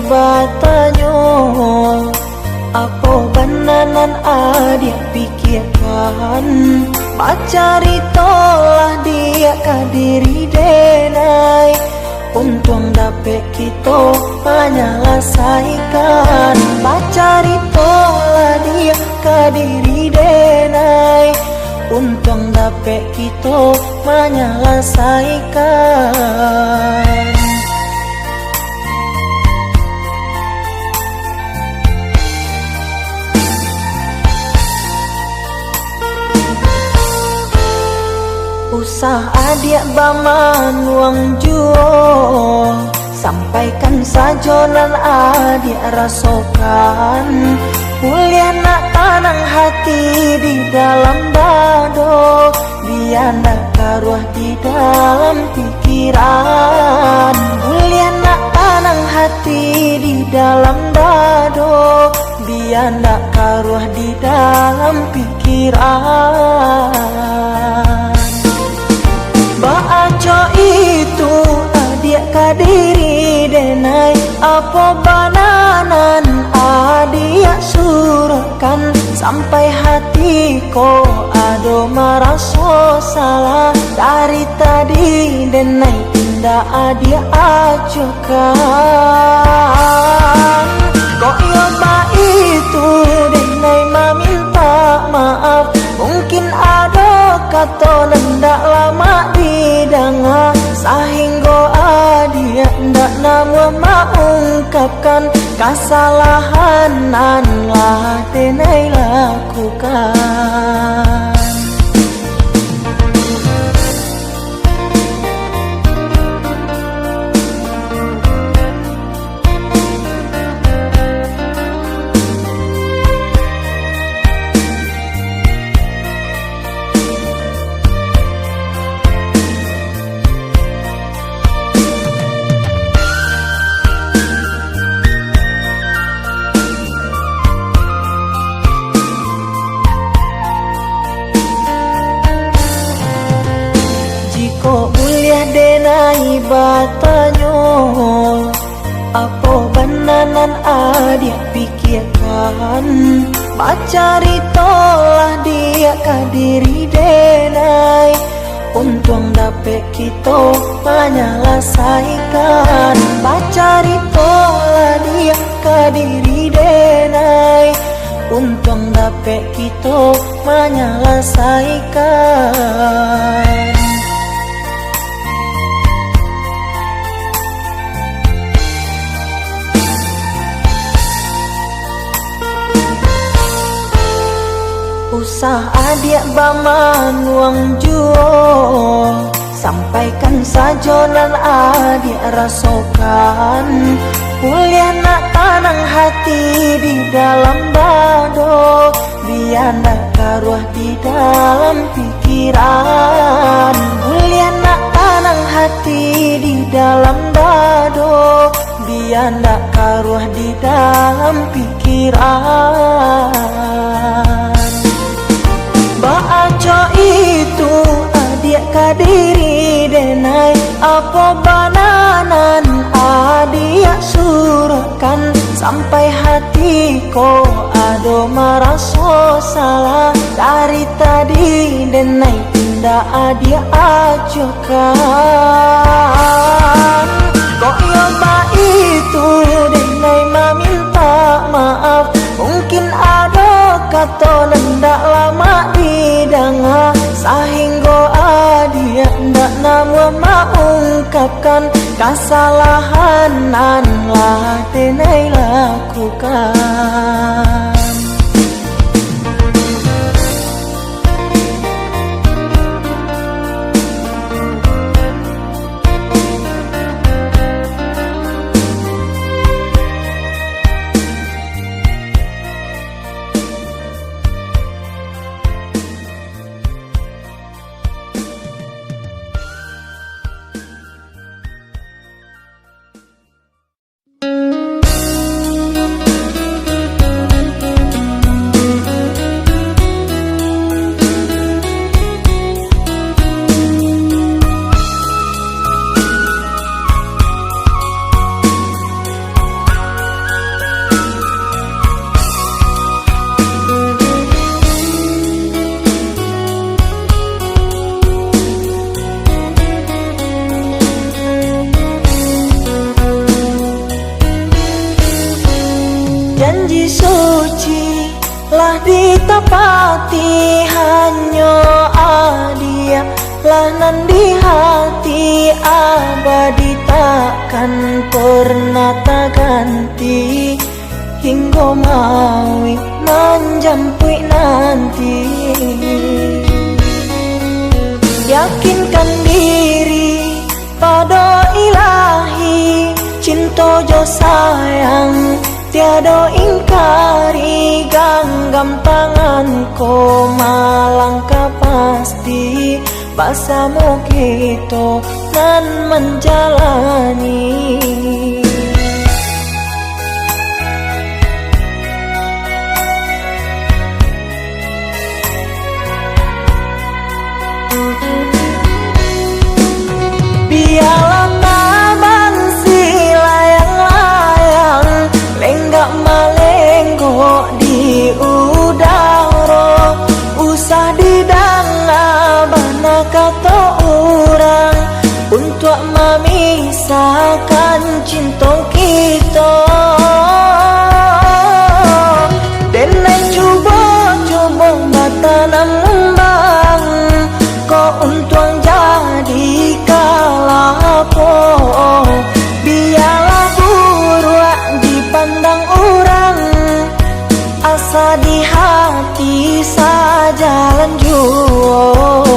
batanyo, apa bananan adik pikirkan, pacari tolah dia kadiri denai, untung dapet kita menyelesaikan, pacari tolah dia kadiri denai, untung dapet kita menyelesaikan. Usah adik baman uang juo, sampaikan saja nan adik rasakan, kuliah nak tanang hati di dalam dado, biar nak karuah di dalam pikiran, kuliah nak tanang hati di dalam dado, biar nak karuah di dalam pikiran. Baaco itu adik kadiri denai, apa bananan adik surahkan, sampai hatiku ado merasa salah, dari tadi denai indah adik acukan. Kok yoba itu denai meminta maaf, mungkin ada kata nendak lama didengar, sehingga adik ndak nama mengungkapkan kesalahan nan lah denai lakukan. Denai batanyo, apa bananan adik pikirkan, pacari tolah dia kadiri denai, untung dapet kita menyelesaikan, pacari tolah dia kadiri denai, untung dapet kita menyelesaikan. Usah adik baman uang juo, sampaikan saja nan adik rasakan, kuliah nak tanang hati di dalam dado, biar nak karuah di dalam pikiran, kuliah nak tanang hati di dalam dado, biar nak karuah di dalam pikiran. Baaco itu adik kadiri denai, apa bananan adik surahkan, sampai hatiku ado merasa salah, dari tadi denai indah adik acukan. Kok yoba itu denai meminta maaf, mungkin ada kata nendak lama didengar, sehingga adik ndak nama mengungkapkan kesalahan nan lah denai lakukan. nan di hati abadi takkan pernah tak ganti, hingga maui menjampui nanti. Yakinkan diri pada ilahi, cinta jo sayang tiada ingkari, genggam tanganku malangkah pasti, bersama kita nan menjalani. Biarlah taban si layang-layang lenggak malenggok di udara, usah didanga bana kata orang untuk memisahkan cinta kita. Dan coba-coba batanam ngembang, kau untung jadi kalapo. Biarlah buruk dipandang orang, asa di hati saja lanjut.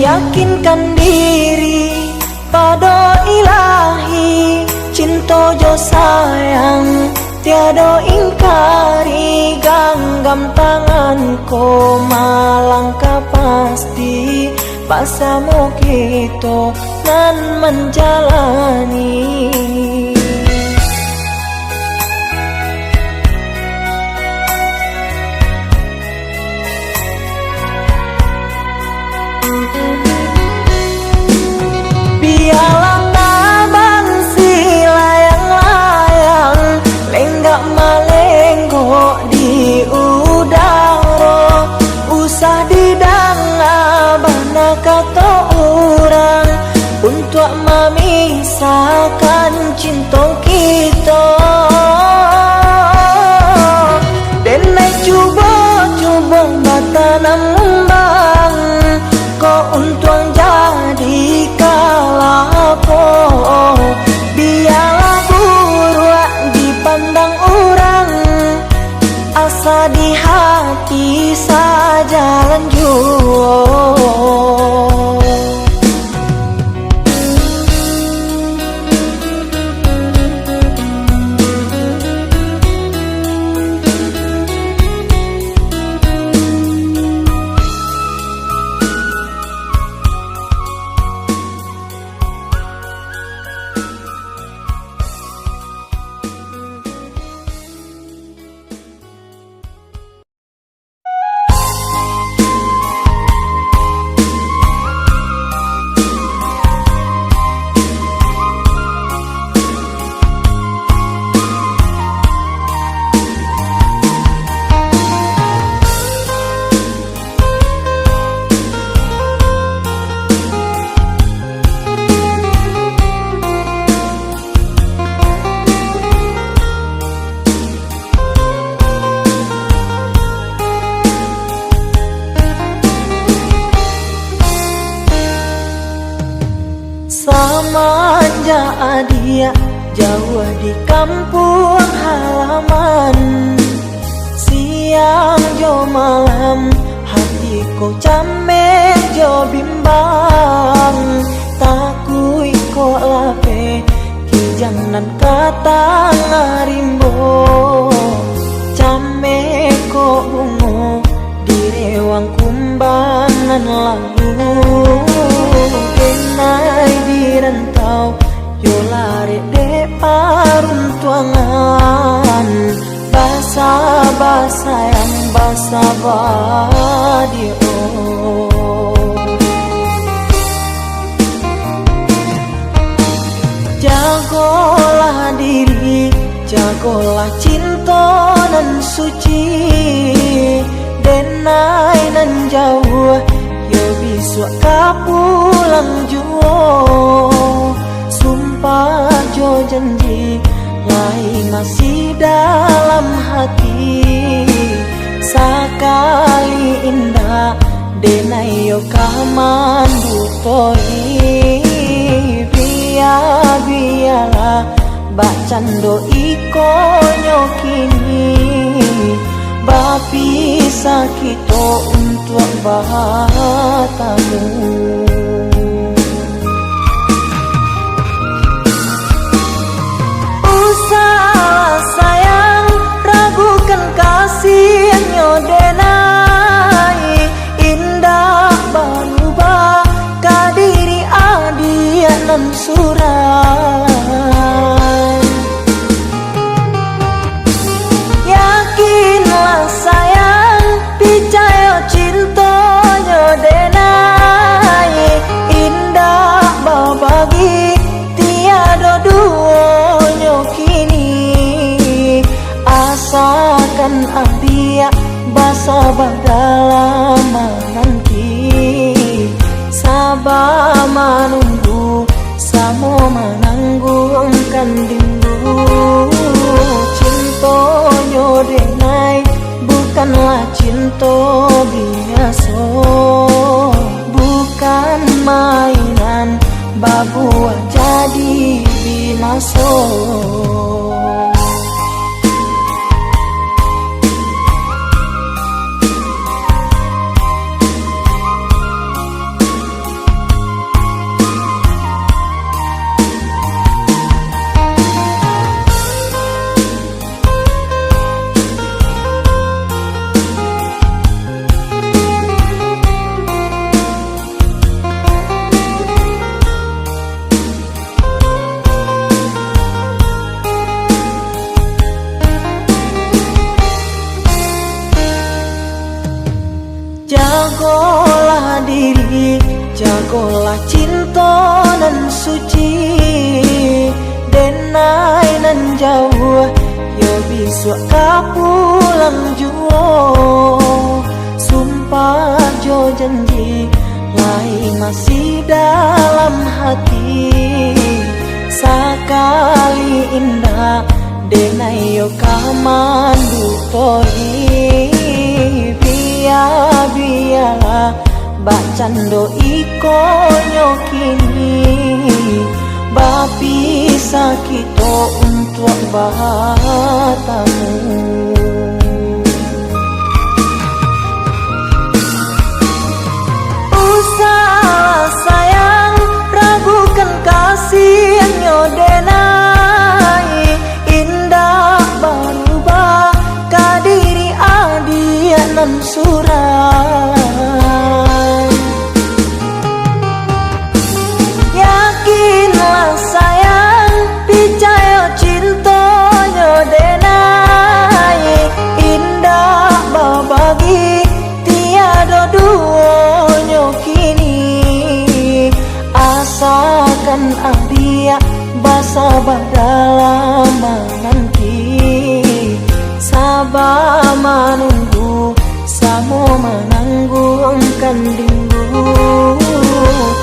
Yakinkan diri pada ilahi, cinta jo sayang tiada ingkari, genggam tanganku malangkah pasti, bersama kita nan menjalani. Biarlah taban si layang-layang lenggak malenggok di udara, usah didanga bana kata orang untuk memisahkan cinta kita. Dan coba-coba batanam ngembang, kau untung jadi kalapo. Biarlah buruk dipandang orang, asa di hati saja lanjut. Semenjak dia jauh di kampung halaman, siang jo malam hatiku camek jo bimbang, takui ko lape kijangan kata ngarimbo, camek ko bungo di rewang kumbangan lalu. Kenai di rantau yo lari de paruntuangan, basa-basa yang bau basabadio. Jagolah diri, jagolah cinta nan suci, denai nan jauh, yo bisa kapulang juo. Sumpah jo janji, lai masih dalam hati. Sakali indah, denai yo kamandu toi. Biarlah bacando iko nyokini, bapi sakito untuk bahatamu. Usah sayang, ragukan kasih nyodenai, indah berubah kadiri adia nan surai. Yakinlah sayang, percaya cinta nyodenai, indah babagi tiada duanya kini. Asakan abia basabah dalam nanti, sabar menunggu samo menanggungkan rindu. Cinta nyodenai bukanlah cinta biasa, bukan mainan babuah jadi binaso. Jagolah diri, jagolah cinta nan suci, denai nan jauh, yo bisa kapulang juo. Sumpah jo janji, lai masih dalam hati. Sakali indah, denai yo kamandu toi. Biarlah bacando iko nyokini, bapi sakito untuk bahatamu. Usah sayang, ragukan kasih nyodenai, indah berubah kadiri adia nan surai. Yakinlah sayang, percaya cinta nyodenai, indah babagi tiada duanya kini. Asakan adia basabah dalam nanti, sabar menunggu samo menanggungkan rindu.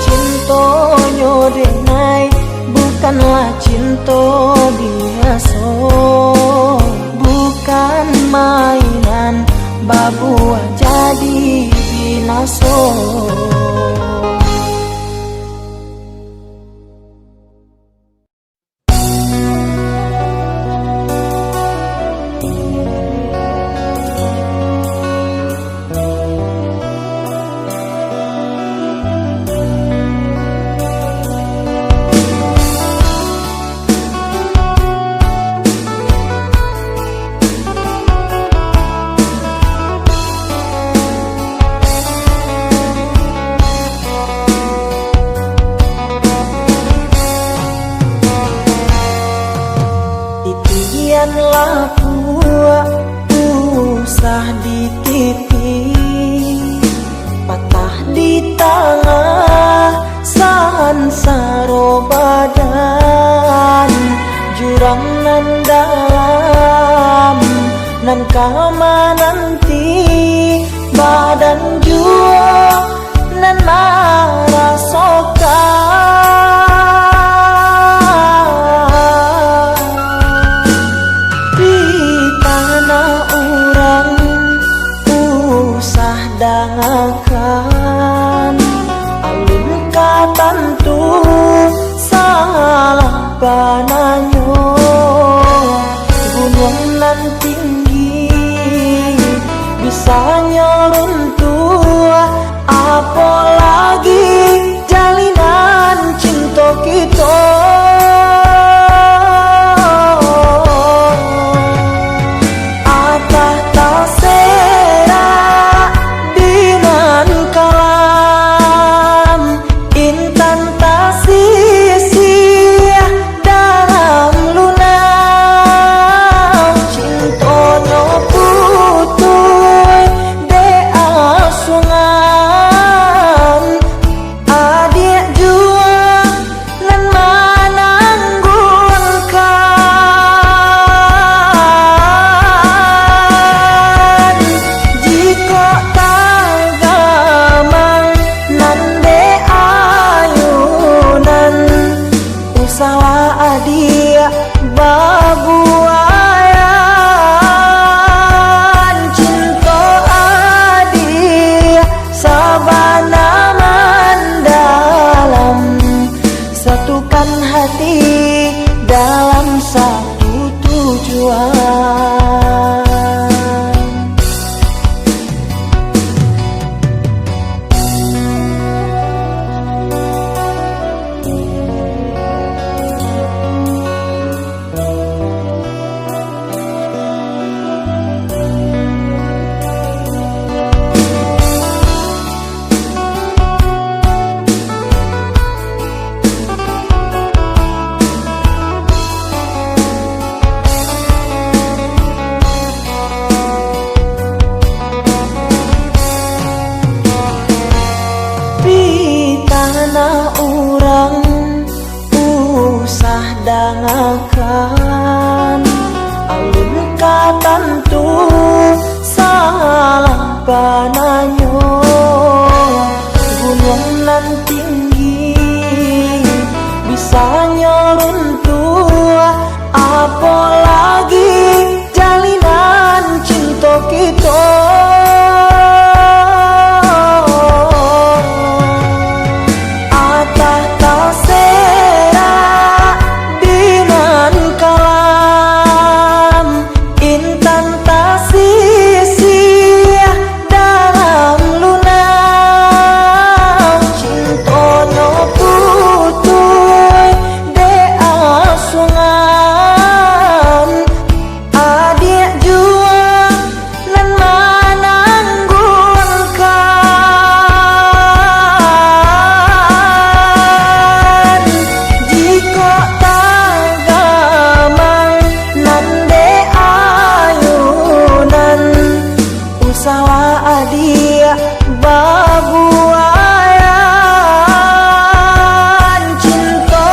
Cinta nyodenai bukanlah cinta biasa, bukan mainan babuah jadi binaso. pipi, patah di tengah sansaro badan, jurang nan dalam nan kama nanti badan jua nan marasokan di tanah orang usah dangakan alun katantu salah bananyo gunung nan tinggi bisa nyeruntuh apalagi jalinan cinta kita atah tak serak dinan kalam intan tak sisih dalam lunang cinta no putuh de asungan adik jua nan mananggunkan jika tagamang nan de ayunan usaha adik babuayan cinta adik sabana mendalam satukan hati dalam satu tujuan. Di tanah orang usah dangakan alun katantu salah bananyo gunung nan tinggi bisa nyeruntuh apalagi jalinan cinta kita atah tak serak dinan kalam intan tak sisih dalam lunang cinta no putuh de asungan adik jua nan mananggunkan jika tagamang nan de ayunan usaha adik babuayan cinta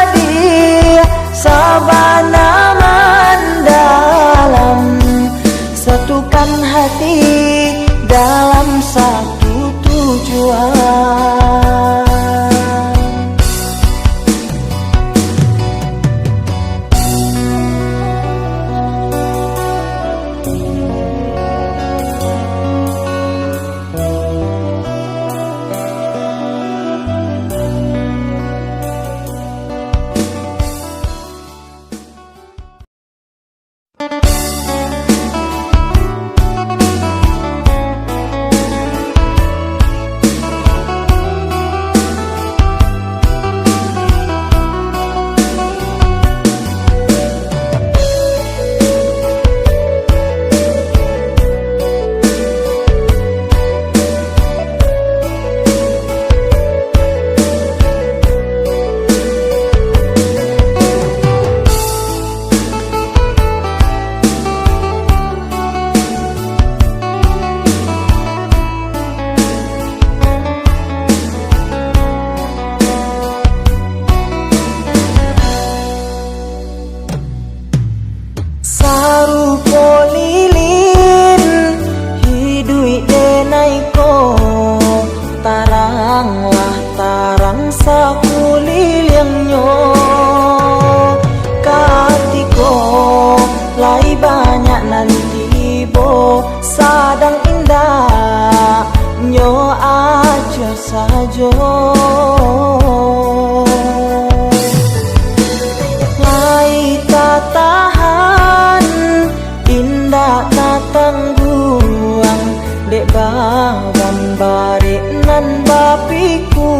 adik sabana mendalam satukan hati dalam satu tujuan. sajo. Lai tak tahan indah tak tangguang dek baban bare nan bapiku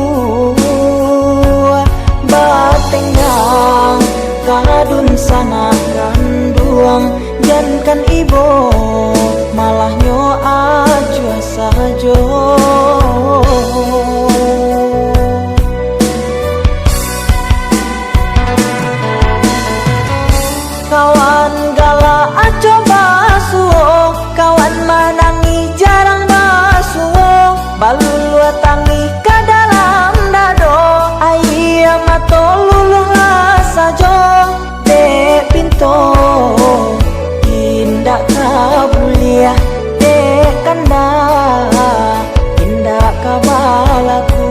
batenggang kadun sana ganduang jankan ibo malah nyo aja sajo. Kawan gala coba suo, kawan manangi jarang basuo, balulu tangi ke dalam dado, ayah mato luluh sajo, de pinto, indah kabulia, de kanda, indah kabalaku.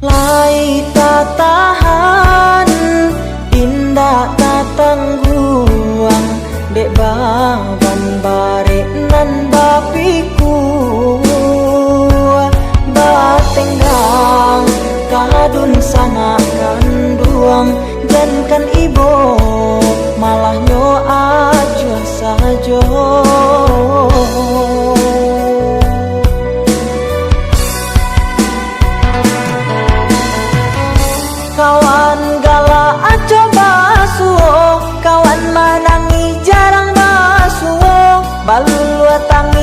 Lai tak tahan indah tak tangguang dek baban bare nan bapiku batenggang kadun sana ganduang jankan ibo malah nyo aja sajo. Kawan gala coba suo, kawan manangi jarang basuo, balulu tangi